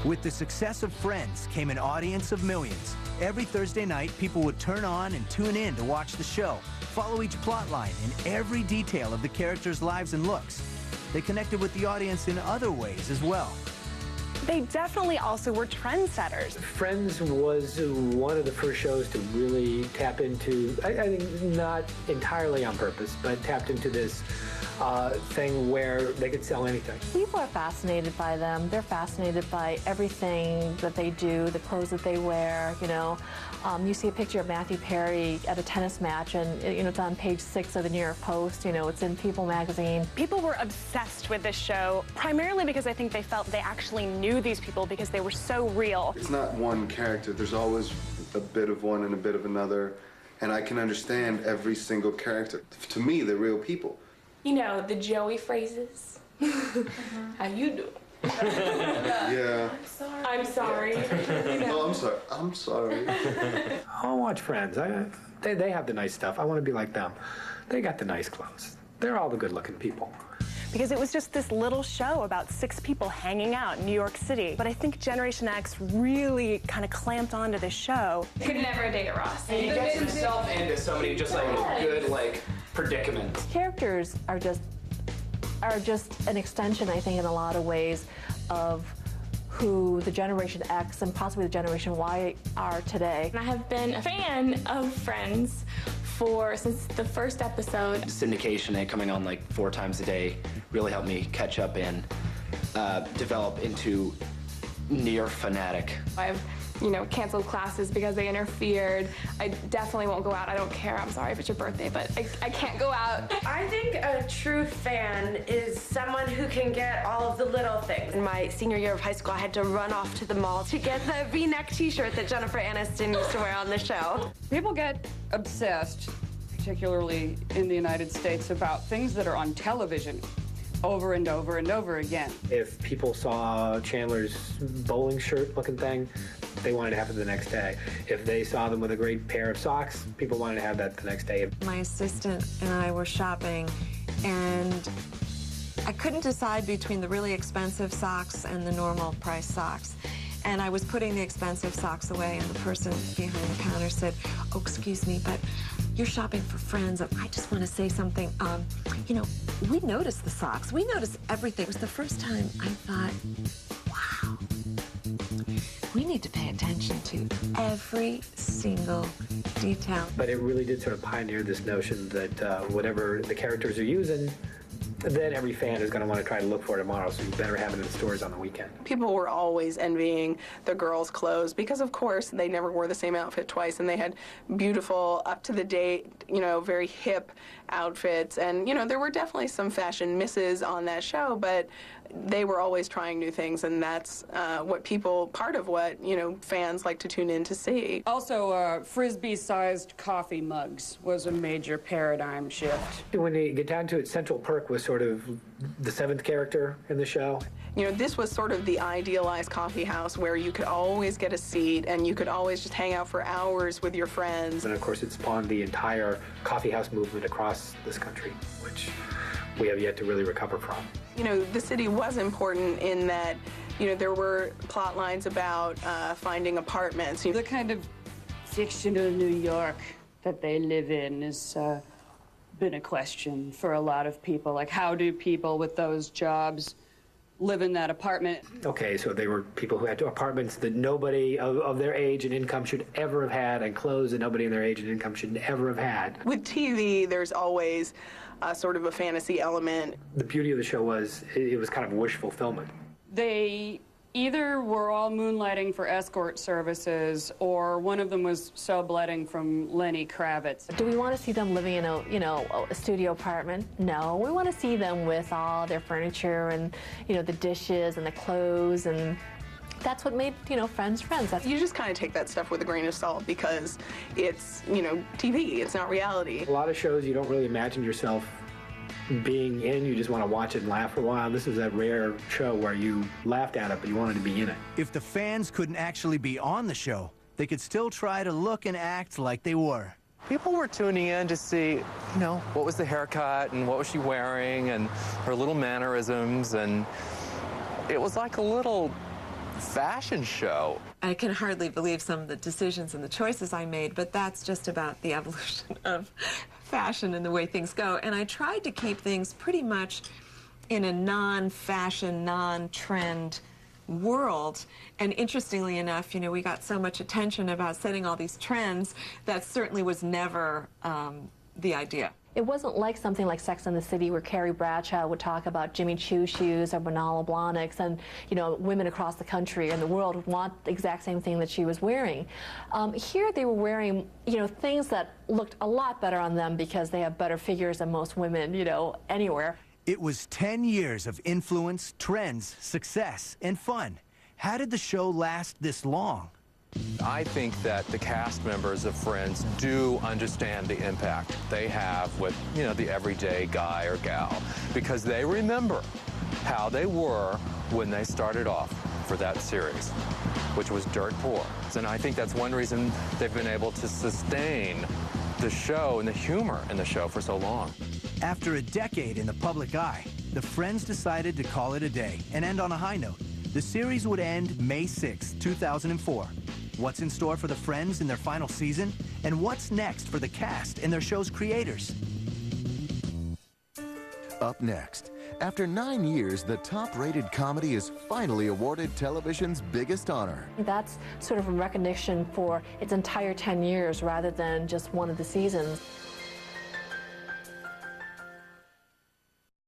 With the success of Friends came an audience of millions. Every Thursday night, people would turn on and tune in to watch the show, follow each plot line and every detail of the characters' lives and looks. They connected with the audience in other ways as well. They definitely also were trendsetters. Friends was one of the first shows to really tap into, I think not entirely on purpose, but tapped into this thing where they could sell anything. People are fascinated by them. They're fascinated by everything that they do, the clothes that they wear, you know. You see a picture of Matthew Perry at a tennis match, and it's on page 6 of the New York Post. It's in People magazine. People were obsessed with this show, primarily because I think they felt they actually knew these people because they were so real. It's not one character. There's always a bit of one and a bit of another, and I can understand every single character. To me, they're real people. The Joey phrases. How you doing? Yeah. I'm sorry. No, I'm sorry. I'm sorry. I'll watch Friends. They have the nice stuff. I want to be like them. They got the nice clothes. They're all the good-looking people. Because it was just this little show about 6 people hanging out in New York City. But I think Generation X really kind of clamped onto this show. Could never date a Ross. He gets himself into somebody just like a good predicament. Characters are just an extension, I think, in a lot of ways, of who the Generation X and possibly the Generation Y are today. I have been a fan of Friends since the first episode. Syndication and coming on 4 times a day really helped me catch up and develop into near fanatic. I've canceled classes because they interfered. I definitely won't go out. I don't care. I'm sorry if it's your birthday, but I can't go out. I think a true fan is someone who can get all of the little things. In my senior year of high school, I had to run off to the mall to get the V-neck t-shirt that Jennifer Aniston used to wear on the show. People get obsessed, particularly in the United States, about things that are on television over and over and over again. If people saw Chandler's bowling shirt looking thing, they wanted to have it the next day. If they saw them with a great pair of socks, people wanted to have that the next day. My assistant and I were shopping, and I couldn't decide between the really expensive socks and the normal price socks. And I was putting the expensive socks away, and the person behind the counter said, "Oh, excuse me, but you're shopping for Friends. I just want to say something. We noticed the socks. We noticed everything." It was the first time I thought, wow, we need to pay attention to every single detail. But it really did sort of pioneer this notion that whatever the characters are using, then every fan is going to want to try to look for it tomorrow, so you better have it in the stores on the weekend. People were always envying the girls' clothes because, of course, they never wore the same outfit twice, and they had beautiful, up-to-the-date, very hip outfits. And, there were definitely some fashion misses on that show, but they were always trying new things, and that's part of what fans like to tune in to see. Also, Frisbee-sized coffee mugs was a major paradigm shift. When you get down to it, Central Perk was sort of the 7th character in the show. This was sort of the idealized coffee house where you could always get a seat and you could always just hang out for hours with your friends. And of course, it spawned the entire coffee house movement across this country, which we have yet to really recover from. The city was important in that, there were plot lines about finding apartments. The kind of fictional New York that they live in has been a question for a lot of people. Like, how do people with those jobs live in that apartment? Okay, so they were people who had apartments that nobody of their age and income should ever have had, and clothes that nobody in their age and income should ever have had. With TV, there's always sort of a fantasy element. The beauty of the show was it was kind of wish fulfillment. They either were all moonlighting for escort services, or one of them was subletting from Lenny Kravitz. Do we want to see them living in a studio apartment? No, we want to see them with all their furniture and, the dishes and the clothes, and that's what made, Friends Friends. You just kind of take that stuff with a grain of salt because it's, TV, it's not reality. A lot of shows you don't really imagine yourself being in, you just want to watch it and laugh for a while. This is that rare show where you laughed at it, but you wanted to be in it. If the fans couldn't actually be on the show, they could still try to look and act like they were. People were tuning in to see, what was the haircut and what was she wearing and her little mannerisms, and it was like a little fashion show. I can hardly believe some of the decisions and the choices I made, but that's just about the evolution of fashion and the way things go. And I tried to keep things pretty much in a non-fashion, non-trend world. And interestingly enough, you know, we got so much attention about setting all these trends. That certainly was never the idea. It wasn't like something like Sex and the City where Carrie Bradshaw would talk about Jimmy Choo shoes or Manala Blahniks, and, you know, women across the country and the world would want the exact same thing that she was wearing. Here they were wearing, you know, things that looked a lot better on them because they have better figures than most women, you know, anywhere. It was 10 years of influence, trends, success, and fun. How did the show last this long? I think that the cast members of Friends do understand the impact they have with, you know, the everyday guy or gal, because they remember how they were when they started off for that series, which was dirt poor. And I think that's one reason they've been able to sustain the show and the humor in the show for so long. After a decade in the public eye, the Friends decided to call it a day and end on a high note. The series would end May 6, 2004. What's in store for the Friends in their final season? And what's next for the cast and their show's creators? Up next, after 9 years, the top-rated comedy is finally awarded television's biggest honor. That's sort of a recognition for its entire 10 years rather than just one of the seasons.